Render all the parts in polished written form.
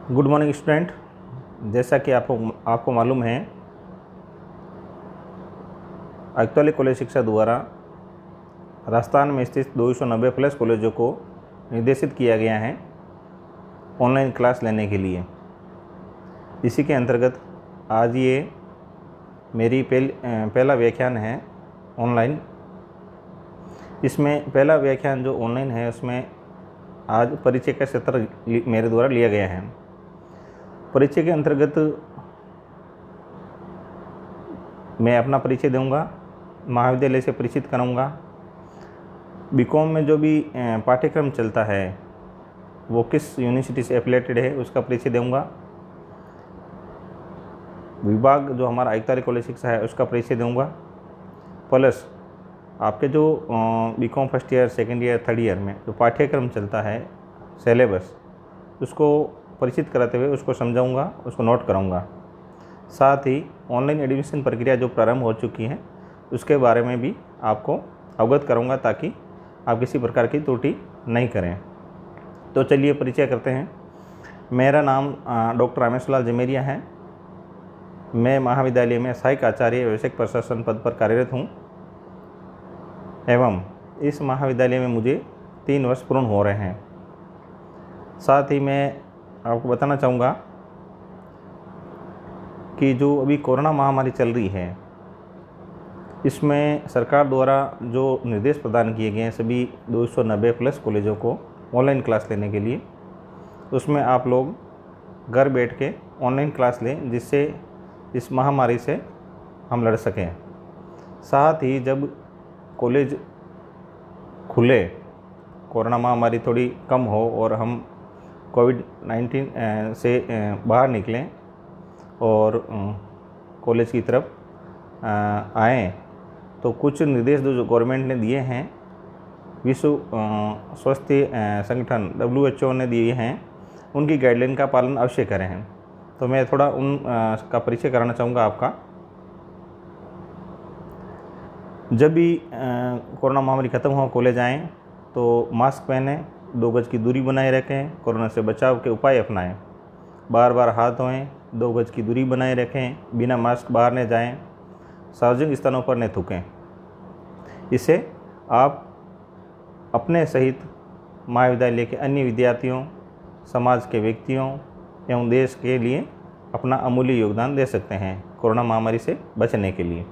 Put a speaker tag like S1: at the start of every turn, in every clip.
S1: Good morning student. जैसा कि आपको मालूम है, आयुक्तालय कॉलेज शिक्षा द्वारा राजस्थान में स्थित 290 प्लस कॉलेजों को निर्देशित किया गया है ऑनलाइन क्लास लेने के लिए। इसी के अंतर्गत आज ये मेरी पहला व्याख्यान है ऑनलाइन। इसमें पहला व्याख्यान जो ऑनलाइन है उसमें आज परिचय का सत्र मेरे द्वारा लिया गया है। परिचय के अंतर्गत मैं अपना परिचय दूंगा, महाविद्यालय से परिचित कराऊंगा। बीकॉम में जो भी पाठ्यक्रम चलता है वो किस यूनिवर्सिटी से एफिलेटेड है उसका परिचय दूंगा। विभाग जो हमारा आयुक्तालय कॉलेज शिक्षा है उसका परिचय दूंगा। प्लस आपके जो BCom first year, second year, third year में जो पाठ्यक्रम चलता है सिलेबस, उसको परिचित कराते हुए उसको समझाऊंगा, उसको नोट कराऊंगा। साथ ही ऑनलाइन एडमिशन प्रक्रिया जो प्रारंभ हो चुकी है उसके बारे में भी आपको अवगत करूंगा ताकि आप किसी प्रकार की त्रुटि नहीं करें। तो चलिए परिचय करते हैं। मेरा नाम डॉक्टर रामेश्वर लाल जमेरिया है। मैं महाविद्यालय में सहायक आचार्य व्यवसायिक प्रशासन पद पर कार्यरत हूँ एवं इस महाविद्यालय में मुझे 3 वर्ष पूर्ण हो रहे हैं। साथ ही मैं आपको बताना चाहूँगा कि जो अभी कोरोना महामारी चल रही है इसमें सरकार द्वारा जो निर्देश प्रदान किए गए हैं सभी 290 प्लस कॉलेजों को ऑनलाइन क्लास लेने के लिए, उसमें आप लोग घर बैठ के ऑनलाइन क्लास लें जिससे इस महामारी से हम लड़ सकें। साथ ही जब कॉलेज खुले, कोरोना महामारी थोड़ी कम हो और हम कोविड-19 से बाहर निकलें और कॉलेज की तरफ आएँ, तो कुछ निर्देश जो गवर्नमेंट ने दिए हैं, विश्व स्वास्थ्य संगठन WHO ने दिए हैं, उनकी गाइडलाइन का पालन अवश्य करें। तो मैं थोड़ा उन का परिचय कराना चाहूँगा आपका। जब भी कोरोना महामारी ख़त्म हो कॉलेज आएँ तो मास्क पहनें, 2 गज की दूरी बनाए रखें, कोरोना से बचाव के उपाय अपनाएं, बार बार हाथ धोएं, 2 गज की दूरी बनाए रखें, बिना मास्क बाहर न जाएं, सार्वजनिक स्थानों पर न थूकें। इससे आप अपने सहित महाविद्यालय के अन्य विद्यार्थियों, समाज के व्यक्तियों एवं देश के लिए अपना अमूल्य योगदान दे सकते हैं कोरोना महामारी से बचने के लिए।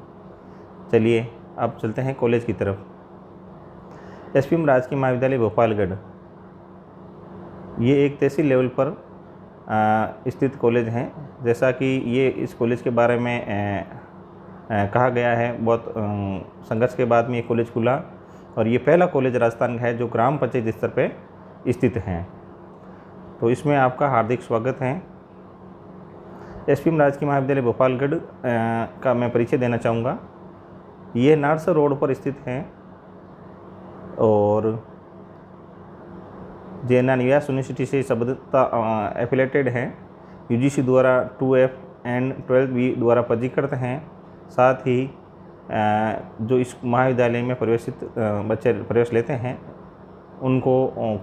S1: चलिए अब चलते हैं कॉलेज की तरफ। SPM राजकीय महाविद्यालय भोपालगढ़ ये एक तहसील लेवल पर स्थित कॉलेज हैं। जैसा कि ये इस कॉलेज के बारे में कहा गया है, बहुत संघर्ष के बाद में ये कॉलेज खुला और ये पहला कॉलेज राजस्थान का है जो ग्राम पंचायत स्तर पे स्थित हैं। तो इसमें आपका हार्दिक स्वागत है। SPM राजकीय महाविद्यालय भोपालगढ़ का मैं परिचय देना चाहूँगा। ये नारसर रोड पर स्थित हैं और जैना निवास यूनिवर्सिटी से संबद्धता एफिलेटेड हैं। UGC द्वारा 2F एंड 12B द्वारा पंजीकृत हैं। साथ ही जो इस महाविद्यालय में बच्चे प्रवेश लेते हैं उनको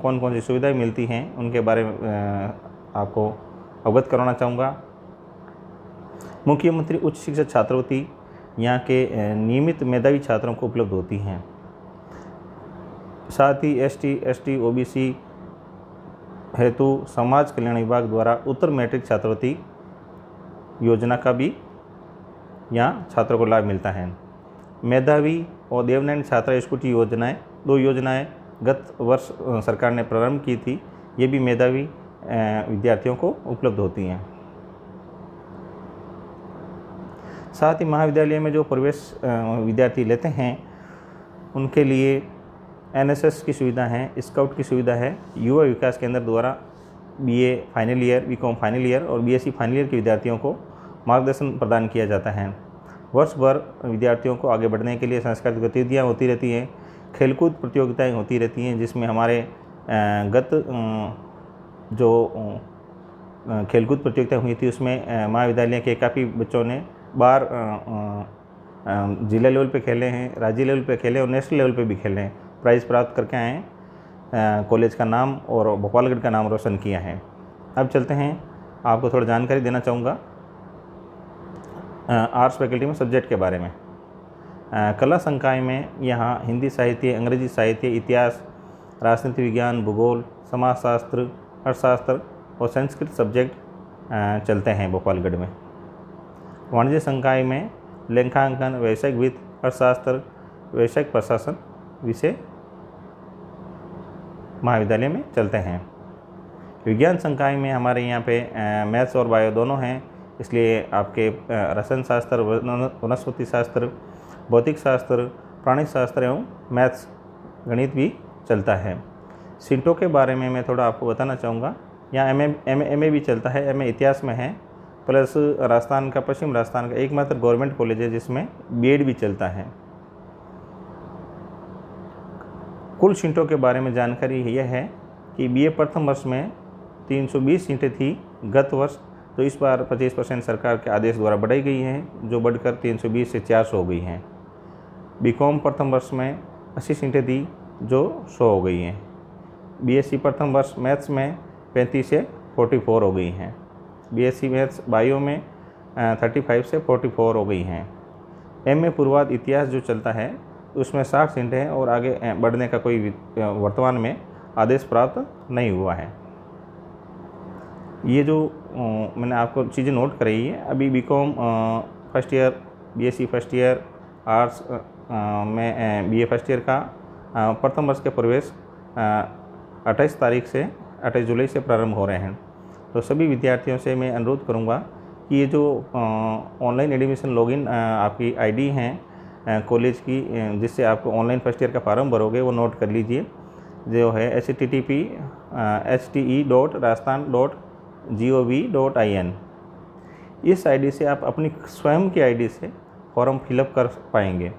S1: कौन कौन सी सुविधाएं मिलती हैं उनके बारे में आपको अवगत कराना चाहूँगा। मुख्यमंत्री उच्च शिक्षा छात्रवृत्ति यहाँ के नियमित मेधावी छात्रों को उपलब्ध होती हैं। साथ ही ST, ST, OBC हेतु समाज कल्याण विभाग द्वारा उत्तर मैट्रिक छात्रवृत्ति योजना का भी यहाँ छात्रों को लाभ मिलता है। मेधावी और देवनारायण छात्रा स्कूटी योजनाएं, 2 योजनाएं गत वर्ष सरकार ने प्रारंभ की थी। ये भी मेधावी विद्यार्थियों को उपलब्ध होती हैं। साथ ही महाविद्यालय में जो प्रवेश विद्यार्थी लेते हैं उनके लिए NSS की सुविधा है, स्काउट की सुविधा है। युवा विकास केंद्र द्वारा BA final year, BCom final year और BSc फाइनल ईयर के विद्यार्थियों को मार्गदर्शन प्रदान किया जाता है। वर्ष भर विद्यार्थियों को आगे बढ़ने के लिए सांस्कृतिक गतिविधियाँ होती रहती हैं, खेलकूद प्रतियोगिताएं होती रहती हैं, जिसमें हमारे गत जो खेलकूद प्रतियोगिता हुई थी उसमें महाविद्यालय के काफ़ी बच्चों ने बाहर जिला लेवल पे खेले हैं, राज्य लेवल पे खेले और नेशनल लेवल पे भी खेले हैं, प्राइज़ प्राप्त करके आए हैं। कॉलेज का नाम और भोपालगढ़ का नाम रोशन किया है। अब चलते हैं आपको थोड़ा जानकारी देना चाहूँगा आर्ट्स फैकल्टी में सब्जेक्ट के बारे में। कला संकाय में यहाँ हिंदी साहित्य, अंग्रेजी साहित्य, इतिहास, राजनीति विज्ञान, भूगोल, समाजशास्त्र, अर्थशास्त्र और संस्कृत सब्जेक्ट चलते हैं भोपालगढ़ में। वाणिज्य संकाय में लेखांकन, वैश्विक वित्त, अर्थशास्त्र, वैश्विक प्रशासन विषय महाविद्यालय में चलते हैं। विज्ञान संकाय में हमारे यहाँ पे मैथ्स और बायो दोनों हैं, इसलिए आपके रसायन शास्त्र, वनस्पति शास्त्र, भौतिक शास्त्र, प्राणी शास्त्र एवं मैथ्स गणित भी चलता है। सीटों के बारे में मैं थोड़ा आपको बताना चाहूँगा। यहाँ एमए भी चलता है, एमए इतिहास में है, प्लस राजस्थान का, पश्चिम राजस्थान का एकमात्र गवर्नमेंट कॉलेज है जिसमें बीएड भी चलता है। कुल सीटों के बारे में जानकारी यह है कि बीए प्रथम वर्ष में 320 सीटें थी गत वर्ष, तो इस बार 25% सरकार के आदेश द्वारा बढ़ाई गई हैं, जो बढ़कर 320 से 400 हो गई हैं। बीकॉम प्रथम वर्ष में 80 सीटें थी, जो 100 हो गई हैं। बीएससी प्रथम वर्ष मैथ्स में 35 से 44 हो गई हैं। बीएससी मैथ्स बायो में 35 से 44 हो गई हैं। एमए पूर्वाध इतिहास जो चलता है उसमें 60 सीटें हैं और आगे बढ़ने का कोई वर्तमान में आदेश प्राप्त नहीं हुआ है। ये जो मैंने आपको चीज़ें नोट कराई है, अभी BCom first year, BSc first year, arts में बीए फर्स्ट ईयर का प्रथम वर्ष के प्रवेश 28 जुलाई से प्रारंभ हो रहे हैं। तो सभी विद्यार्थियों से मैं अनुरोध करूंगा कि ये जो ऑनलाइन एडमिशन लॉगिन आपकी आईडी हैं कॉलेज की, जिससे आपको ऑनलाइन फर्स्ट ईयर का फॉर्म भरोगे, वो नोट कर लीजिए, जो है http://hte.rajasthan.gov.in। इस आईडी से आप अपनी स्वयं की आईडी से फॉर्म फिलअप कर पाएंगे।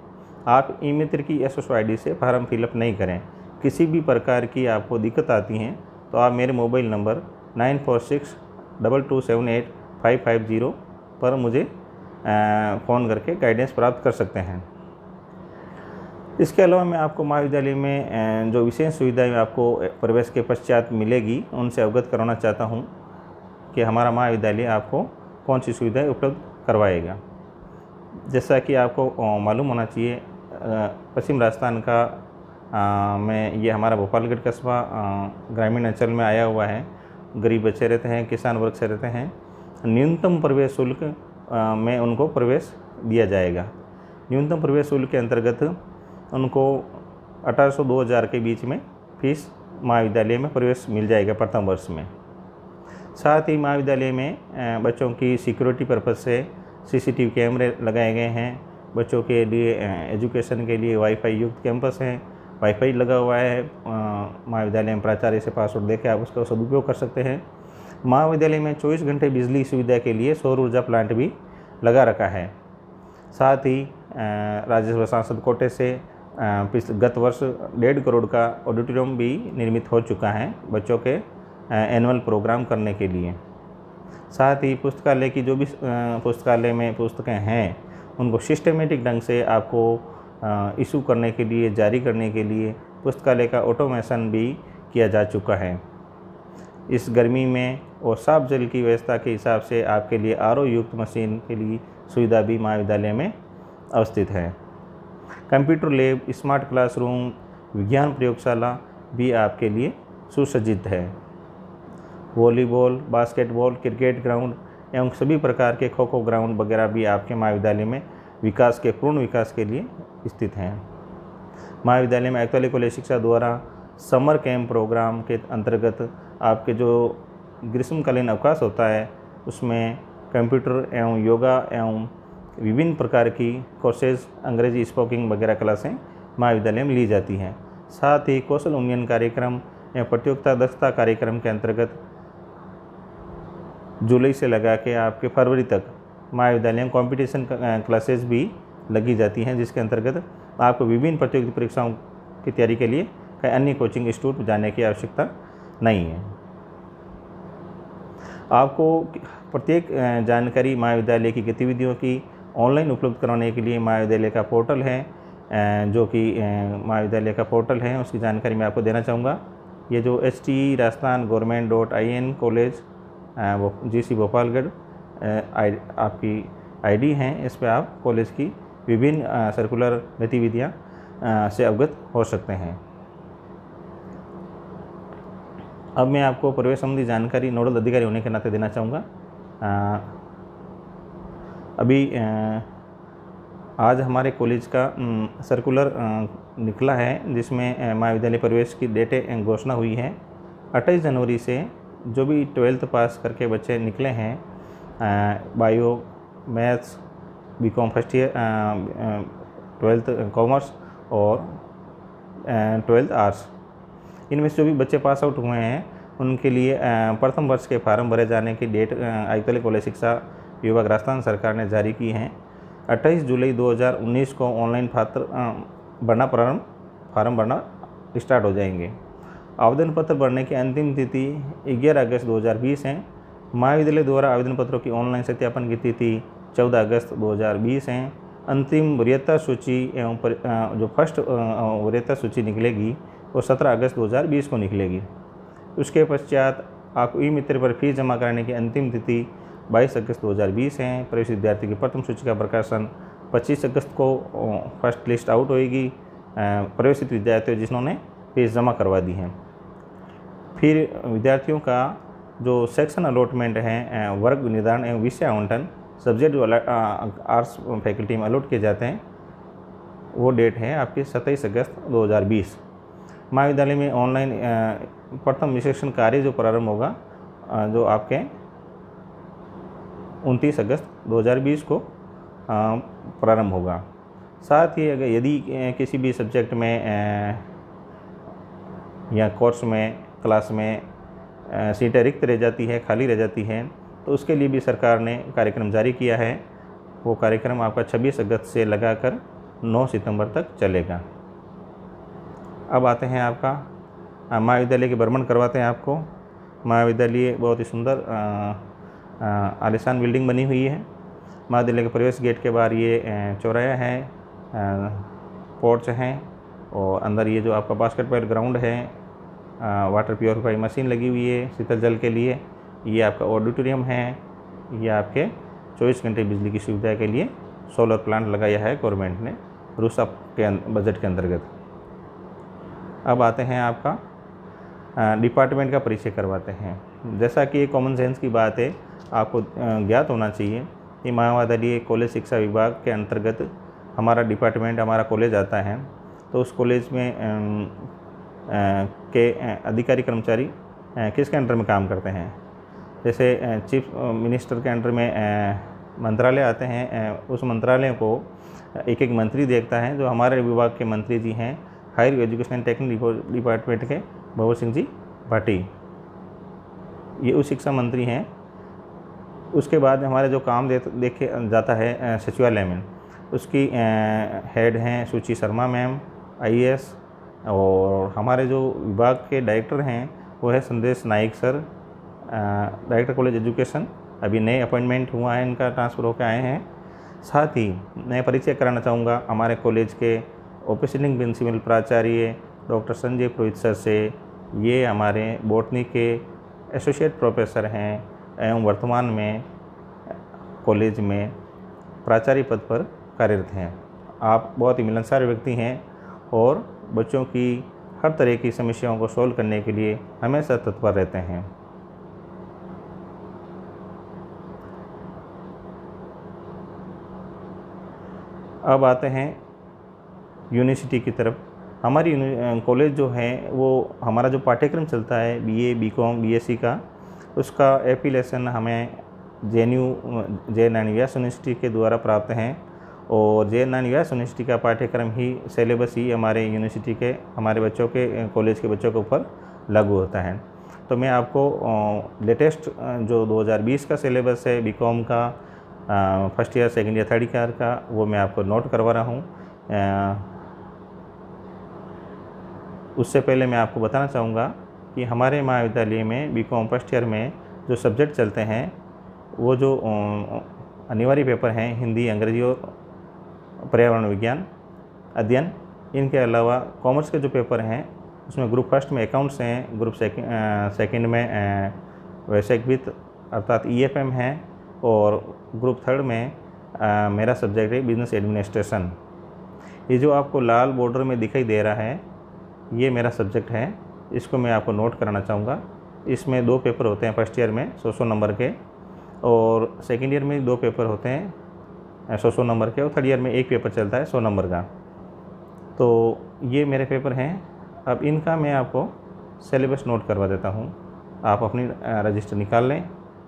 S1: आप ई मित्र की एसएसओ आईडी से फॉर्म फिलअप नहीं करें। किसी भी प्रकार की आपको दिक्कत आती हैं तो आप मेरे मोबाइल नंबर 9462278550 पर मुझे फ़ोन करके गाइडेंस प्राप्त कर सकते हैं। इसके अलावा मैं आपको महाविद्यालय में जो विशेष सुविधाएं आपको प्रवेश के पश्चात मिलेगी, उनसे अवगत कराना चाहता हूं कि हमारा महाविद्यालय आपको कौन सी सुविधाएं उपलब्ध करवाएगा। जैसा कि आपको मालूम होना चाहिए, पश्चिम राजस्थान का में ये हमारा भोपालगढ़ कस्बा ग्रामीण अंचल में आया हुआ है। गरीब बच्चे रहते हैं, किसान वर्ग से रहते हैं। न्यूनतम प्रवेश शुल्क में उनको प्रवेश दिया जाएगा। न्यूनतम प्रवेश शुल्क के अंतर्गत उनको 1800-2000 के बीच में फीस महाविद्यालय में प्रवेश मिल जाएगा प्रथम वर्ष में। साथ ही महाविद्यालय में बच्चों की सिक्योरिटी पर्पज़ से सीसीटीवी कैमरे लगाए गए हैं। बच्चों के लिए एजुकेशन के लिए वाईफाई युक्त कैंपस है, वाईफाई लगा हुआ है। महाविद्यालय में प्राचार्य से पासवर्ड देकर आप उसका सदुपयोग कर सकते हैं। महाविद्यालय में 24 घंटे बिजली सुविधा के लिए सौर ऊर्जा प्लांट भी लगा रखा है। साथ ही राज्यसभा सांसद कोटे से गत वर्ष 1.5 करोड़ का ऑडिटोरियम भी निर्मित हो चुका है बच्चों के एनुअल प्रोग्राम करने के लिए। साथ ही पुस्तकालय की जो भी पुस्तकालय में पुस्तकें हैं, उनको सिस्टमेटिक ढंग से आपको इशू करने के लिए, जारी करने के लिए पुस्तकालय का ऑटोमेशन भी किया जा चुका है। इस गर्मी में और साफ जल की व्यवस्था के हिसाब से आपके लिए आरओ युक्त मशीन के लिए सुविधा भी महाविद्यालय में अवस्थित है। कंप्यूटर लैब, स्मार्ट क्लासरूम, विज्ञान प्रयोगशाला भी आपके लिए सुसज्जित है। वॉलीबॉल, बास्केटबॉल, क्रिकेट ग्राउंड एवं सभी प्रकार के खो खो ग्राउंड वगैरह भी आपके महाविद्यालय में विकास के पूर्ण विकास के लिए स्थित हैं। महाविद्यालय में अकाली कॉलेज शिक्षा द्वारा समर कैंप प्रोग्राम के अंतर्गत आपके जो ग्रीष्मकालीन अवकाश होता है, उसमें कंप्यूटर एवं योगा एवं विभिन्न प्रकार की कोर्सेज, अंग्रेजी स्पोकिंग वगैरह क्लासें महाविद्यालय में ली जाती हैं। साथ ही कौशल उन्नयन कार्यक्रम एवं प्रतियोगिता दक्षता कार्यक्रम के अंतर्गत जुलाई से लगा के आपके फरवरी तक महाविद्यालय में कॉम्पिटिशन क्लासेस भी लगी जाती हैं, जिसके अंतर्गत आपको विभिन्न प्रतियोगिता परीक्षाओं की तैयारी के लिए कई अन्य कोचिंग इंस्टीट्यूट जाने की आवश्यकता नहीं है। आपको प्रत्येक जानकारी महाविद्यालय की गतिविधियों की ऑनलाइन उपलब्ध कराने के लिए महाविद्यालय का पोर्टल है, जो कि महाविद्यालय का पोर्टल है, उसकी जानकारी मैं आपको देना चाहूँगा। ये जो HTE Rajasthan Government.in College वो GC भोपालगढ़ आपकी ID हैं, इस पर आप कॉलेज की विभिन्न सर्कुलर गतिविधियाँ से अवगत हो सकते हैं। अब मैं आपको प्रवेश संबंधी जानकारी नोडल अधिकारी होने के नाते देना चाहूँगा। अभी आज हमारे कॉलेज का सर्कुलर निकला है, जिसमें महाविद्यालय प्रवेश की डेटें घोषणा हुई है। 28 जनवरी से जो भी 12th पास करके बच्चे निकले हैं, bio, maths, BCom first year, 12th commerce और 12th आर्ट्स, इनमें से जो भी बच्चे पास आउट हुए हैं उनके लिए प्रथम वर्ष के फार्म भरे जाने की डेट आयुक्त कॉलेज शिक्षा विभाग राजस्थान सरकार ने जारी की है। 28 जुलाई 2019 को ऑनलाइन फार्म भरना स्टार्ट हो जाएंगे। आवेदन पत्र भरने की अंतिम तिथि 11 अगस्त 2020 है। महाविद्यालय द्वारा आवेदन पत्रों की ऑनलाइन सत्यापन की तिथि 14 अगस्त 2020 है। अंतिम वरीयता सूची एवं जो फर्स्ट वरीयता सूची निकलेगी वो 17 अगस्त 2020 को निकलेगी। उसके पश्चात आपको ई-मित्र पर फीस जमा कराने की अंतिम तिथि 22 अगस्त 2020 है। प्रवेश विद्यार्थी की प्रथम सूची का प्रकाशन 25 अगस्त को फर्स्ट लिस्ट आउट होएगी प्रवेशित विद्यार्थियों जिन्होंने फीस जमा करवा दी है। फिर विद्यार्थियों का जो सेक्शन अलॉटमेंट है, वर्ग निर्धारण एवं विषय आवंटन सब्जेक्ट आर्ट्स फैकल्टी में अलॉट किए जाते हैं, वो डेट है आपकी 27 अगस्त 2020। महाविद्यालय में ऑनलाइन प्रथम विशेषण कार्य जो प्रारंभ होगा जो आपके 29 अगस्त 2020 को प्रारंभ होगा। साथ ही अगर यदि किसी भी सब्जेक्ट में या कोर्स में क्लास में सीटें रिक्त रह जाती है, खाली रह जाती हैं, तो उसके लिए भी सरकार ने कार्यक्रम जारी किया है। वो कार्यक्रम आपका 26 अगस्त से लगाकर 9 सितंबर तक चलेगा। अब आते हैं आपका महाविद्यालय के भ्रमण करवाते हैं आपको। महाविद्यालय बहुत ही सुंदर आलीशान बिल्डिंग बनी हुई है। महाविद्यालय के प्रवेश गेट के बाहर ये चौराहा है, पोर्च हैं और अंदर ये जो आपका बास्केटबॉल ग्राउंड है, वाटर प्योरीफाई मशीन लगी हुई है शीतल जल के लिए। ये आपका ऑडिटोरियम है। ये आपके 24 घंटे बिजली की सुविधा के लिए सोलर प्लांट लगाया है गवर्नमेंट ने रूसा के बजट के अंतर्गत। अब आते हैं आपका डिपार्टमेंट का परिचय करवाते हैं। जैसा कि ये कॉमन सेंस की बात है, आपको ज्ञात होना चाहिए कि महाविद्यालय कॉलेज शिक्षा विभाग के अंतर्गत हमारा डिपार्टमेंट, हमारा कॉलेज आता है। तो उस कॉलेज में के अधिकारी कर्मचारी किसके अंडर में काम करते हैं। जैसे चीफ मिनिस्टर के अंडर में मंत्रालय आते हैं, उस मंत्रालय को एक एक मंत्री देखता है। जो हमारे विभाग के मंत्री जी हैं, higher education and technical department के भंवर सिंह जी भाटी, ये उच्च शिक्षा मंत्री हैं। उसके बाद हमारे जो काम देखे जाता है सचिवालय में, उसकी हेड हैं सुचि शर्मा मैम IAS, और हमारे जो विभाग के डायरेक्टर हैं वो है संदेश Naik sir, director college education. अभी नए अपॉइंटमेंट हुआ है, इनका ट्रांसफ़र होकर आए हैं। साथ ही मैं परिचय कराना चाहूँगा हमारे कॉलेज के ऑफिसिंग प्रिंसिपल प्राचार्य डॉक्टर संजय पुरोहित सर से। ये हमारे बॉटनी के एसोसिएट प्रोफेसर हैं एवं वर्तमान में कॉलेज में प्राचार्य पद पर कार्यरत हैं। आप बहुत ही मिलनसार व्यक्ति हैं और बच्चों की हर तरह की समस्याओं को सॉल्व करने के लिए हमेशा तत्पर रहते हैं। अब आते हैं यूनिवर्सिटी की तरफ। हमारी कॉलेज जो है वो हमारा जो पाठ्यक्रम चलता है BA BCom BSc का, उसका एफिलिएशन हमें JNU व्यास यूनिवर्सिटी के द्वारा प्राप्त हैं। और JNU व्यास यूनिवर्सिटी का पाठ्यक्रम ही सिलेबस ही हमारे यूनिवर्सिटी के हमारे बच्चों के कॉलेज के बच्चों के ऊपर लागू होता है। तो मैं आपको लेटेस्ट जो 2020 का सिलेबस है BCom का first year, second year, third year का, वो मैं आपको नोट करवा रहा हूँ। उससे पहले मैं आपको बताना चाहूँगा कि हमारे महाविद्यालय में BCom फर्स्ट ईयर में जो सब्जेक्ट चलते हैं वो जो अनिवार्य पेपर हैं हिंदी, अंग्रेजी और पर्यावरण विज्ञान अध्ययन। इनके अलावा कॉमर्स के जो पेपर हैं उसमें ग्रुप फर्स्ट में अकाउंट्स हैं, ग्रुप सेकंड में वैश्विक वित्त, अर्थात EFM है, और ग्रुप थर्ड में मेरा सब्जेक्ट है बिजनेस एडमिनिस्ट्रेशन। ये जो आपको लाल बॉर्डर में दिखाई दे रहा है, ये मेरा सब्जेक्ट है, इसको मैं आपको नोट कराना चाहूँगा। इसमें 2 पेपर होते हैं फर्स्ट ईयर में 100 नंबर के, और सेकेंड ईयर में 2 पेपर होते हैं 100 नंबर के, और थर्ड ईयर में 1 पेपर चलता है 100 नंबर का। तो ये मेरे पेपर हैं। अब इनका मैं आपको सिलेबस नोट करवा देता हूँ। आप अपनी रजिस्टर निकाल लें,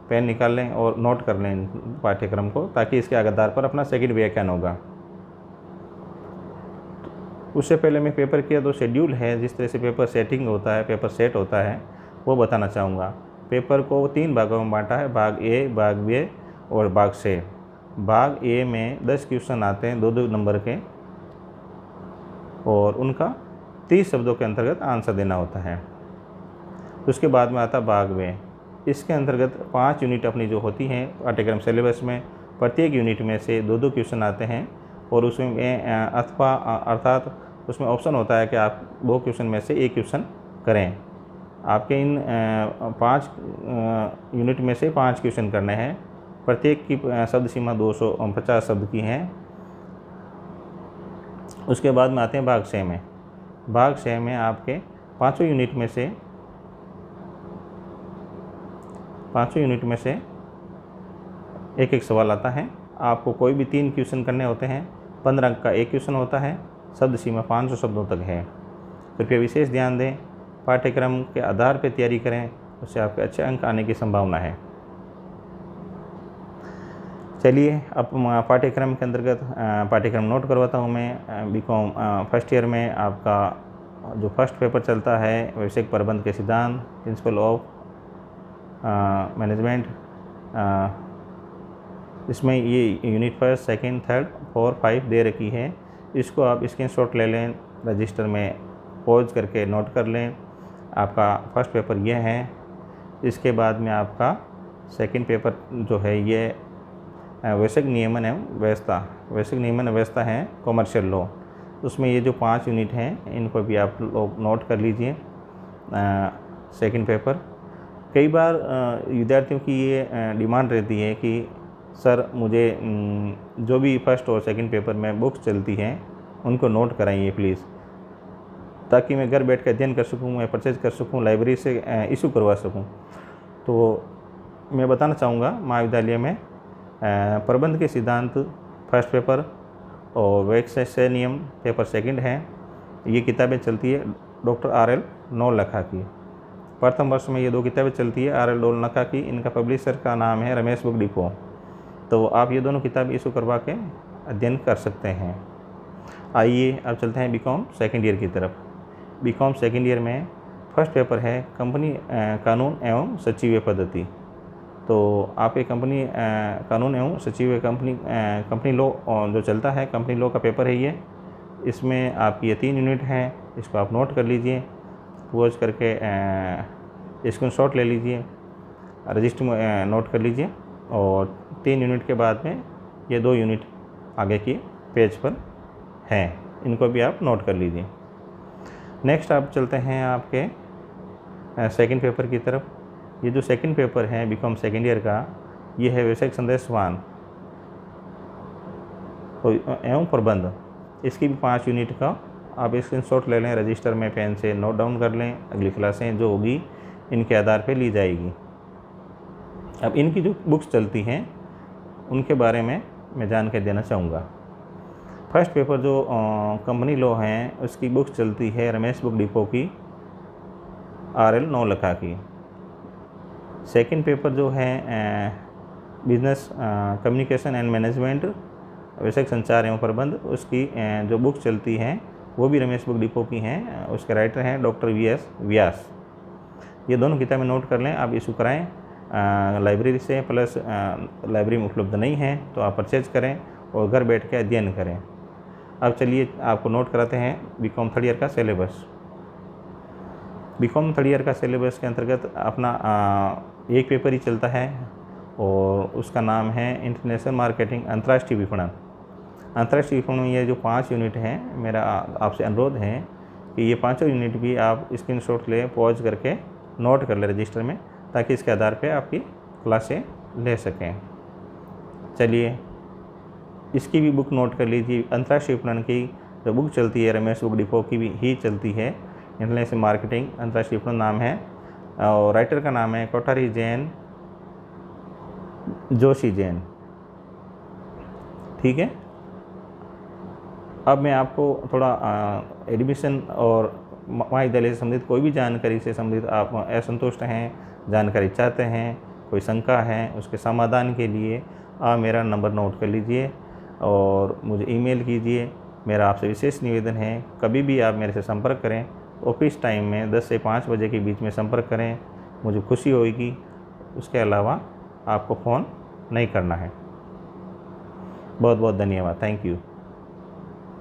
S1: पेन निकाल लें और नोट कर लें पाठ्यक्रम को, ताकि इसके आधार पर अपना सेकंड व्याख्यान होगा। उससे पहले मैं पेपर किया तो शेड्यूल है, जिस तरह से पेपर सेटिंग होता है, पेपर सेट होता है, वो बताना चाहूँगा। पेपर को 3 भागों में बांटा है, भाग ए, भाग बी और भाग सी। भाग ए में 10 क्वेश्चन आते हैं 2-2 नंबर के, और उनका 30 शब्दों के अंतर्गत आंसर देना होता है। उसके बाद में आता भाग बी। इसके अंतर्गत 5 यूनिट अपनी जो होती हैं पाठ्यक्रम सिलेबस में, प्रत्येक यूनिट में से 2-2 क्वेश्चन आते हैं, और उसमें अथवा अर्थात उसमें ऑप्शन होता है कि आप 2 क्वेश्चन में से 1 क्वेश्चन करें। आपके इन 5 यूनिट में से 5 क्वेश्चन करने हैं। प्रत्येक की शब्द सीमा 250 शब्द की है। उसके बाद में आते हैं भाग सी में। भाग सी में आपके 5 यूनिट में से एक सवाल आता है। आपको कोई भी 3 क्वेश्चन करने होते हैं। 15 अंक का 1 क्वेश्चन होता है। शब्द सीमा 500 शब्दों तक है। कृपया विशेष ध्यान दें, पाठ्यक्रम के आधार पर तैयारी करें, उससे आपके अच्छे अंक आने की संभावना है। चलिए अब पाठ्यक्रम के अंतर्गत पाठ्यक्रम नोट करवाता हूँ मैं। बीकॉम फर्स्ट ईयर में आपका जो फर्स्ट पेपर चलता है व्यावसायिक प्रबंध के सिद्धांत, प्रिंसिपल ऑफ मैनेजमेंट। इसमें ये यूनिट फर्स्ट, सेकंड, थर्ड, 4, 5 दे रखी है। इसको आप स्क्रीनशॉट ले लें, रजिस्टर में पॉज करके नोट कर लें। आपका फर्स्ट पेपर ये है। इसके बाद में आपका सेकंड पेपर जो है ये वैश्विक नियमन एवं व्यवस्था है, कॉमर्शियल लॉ। उसमें ये जो 5 यूनिट हैं इनको भी आप लोग नोट कर लीजिए। सेकंड पेपर कई बार विद्यार्थियों की ये डिमांड रहती है कि सर मुझे जो भी फर्स्ट और सेकंड पेपर में बुक्स चलती हैं उनको नोट कराइए प्लीज़, ताकि मैं घर बैठ कर अध्ययन कर सकूं, मैं परचेज कर सकूं, लाइब्रेरी से इशू करवा सकूं। तो मैं बताना चाहूँगा महाविद्यालय में प्रबंध के सिद्धांत फर्स्ट पेपर और व्यवसाय नियम पेपर सेकंड है। ये किताबें चलती है डॉक्टर RL नौलखा की। प्रथम वर्ष में ये 2 किताबें चलती है RL नौलखा की। इनका पब्लिशर का नाम है रमेश बुक डिपो। तो आप ये दोनों किताब इशू करवा के अध्ययन कर सकते हैं। आइए अब चलते हैं बीकॉम सेकेंड ईयर की तरफ। बीकॉम सेकेंड ईयर में फर्स्ट पेपर है कंपनी कानून एवं सचिव पद्धति। तो आपके कंपनी कानून एवं सचिव कंपनी लॉ जो चलता है, कंपनी लॉ का पेपर है ये। इसमें आपकी ये 3 यूनिट हैं, इसको आप नोट कर लीजिए, पॉज करके स्क्रीनशॉट ले लीजिए, रजिस्टर में नोट कर लीजिए। और 3 यूनिट के बाद में ये 2 यूनिट आगे की पेज पर हैं, इनको भी आप नोट कर लीजिए। नेक्स्ट आप चलते हैं आपके सेकंड पेपर की तरफ। ये जो सेकंड पेपर है बीकॉम सेकंड ईयर का, ये है व्यवसायिक संदेशवान एवं प्रबंध। इसकी भी 5 यूनिट का आप स्क्रीनशॉट ले लें, रजिस्टर में पेन से नोट डाउन कर लें। अगली क्लासें जो होगी इनके आधार पर ली जाएगी। अब इनकी जो बुक्स चलती हैं उनके बारे में मैं जानकारी देना चाहूँगा। फर्स्ट पेपर जो कंपनी लॉ हैं उसकी बुक्स चलती है रमेश बुक डिपो की, RL नौलखा की। सेकंड पेपर जो है बिजनेस कम्युनिकेशन एंड मैनेजमेंट, व्यवसायिक संचार एवं प्रबंध, उसकी जो बुक चलती हैं वो भी रमेश बुक डिपो की हैं। उसके राइटर हैं डॉक्टर VS व्यास। ये दोनों किताबें नोट कर लें, आप इशू कराएँ लाइब्रेरी से। प्लस लाइब्रेरी में उपलब्ध नहीं है तो आप परचेज करें और घर बैठ के अध्ययन करें। अब चलिए आपको नोट कराते हैं बीकॉम थर्ड ईयर का सिलेबस। बीकॉम थर्ड ईयर का सिलेबस के अंतर्गत अपना एक पेपर ही चलता है और उसका नाम है इंटरनेशनल मार्केटिंग, अंतर्राष्ट्रीय विपणन। अंतर्राष्ट्रीय विपणन में ये जो 5 यूनिट हैं, मेरा आपसे अनुरोध है कि ये 5 यूनिट भी आप स्क्रीनशॉट लें, पॉज करके नोट कर लें रजिस्टर में, ताकि इसके आधार पे आपकी क्लासें ले सकें। चलिए इसकी भी बुक नोट कर लीजिए। अंतर्राष्ट्रीय विपणन की जो बुक चलती है रमेश बुक डिपो की भी ही चलती है। इंटरनेशनल मार्केटिंग अंतर्राष्ट्रीय विपणन नाम है और राइटर का नाम है कोठारी जैन जोशी जैन। ठीक है। अब मैं आपको थोड़ा एडमिशन और महाविद्यालय से संबंधित कोई भी जानकारी से संबंधित आप असंतुष्ट हैं, जानकारी चाहते हैं, कोई शंका है, उसके समाधान के लिए आप मेरा नंबर नोट कर लीजिए और मुझे ईमेल कीजिए। मेरा आपसे विशेष निवेदन है, कभी भी आप मेरे से संपर्क करें ऑफिस टाइम में 10 से 5 बजे के बीच में संपर्क करें, मुझे खुशी होगी। उसके अलावा आपको फ़ोन नहीं करना है। बहुत बहुत धन्यवाद। Thank you.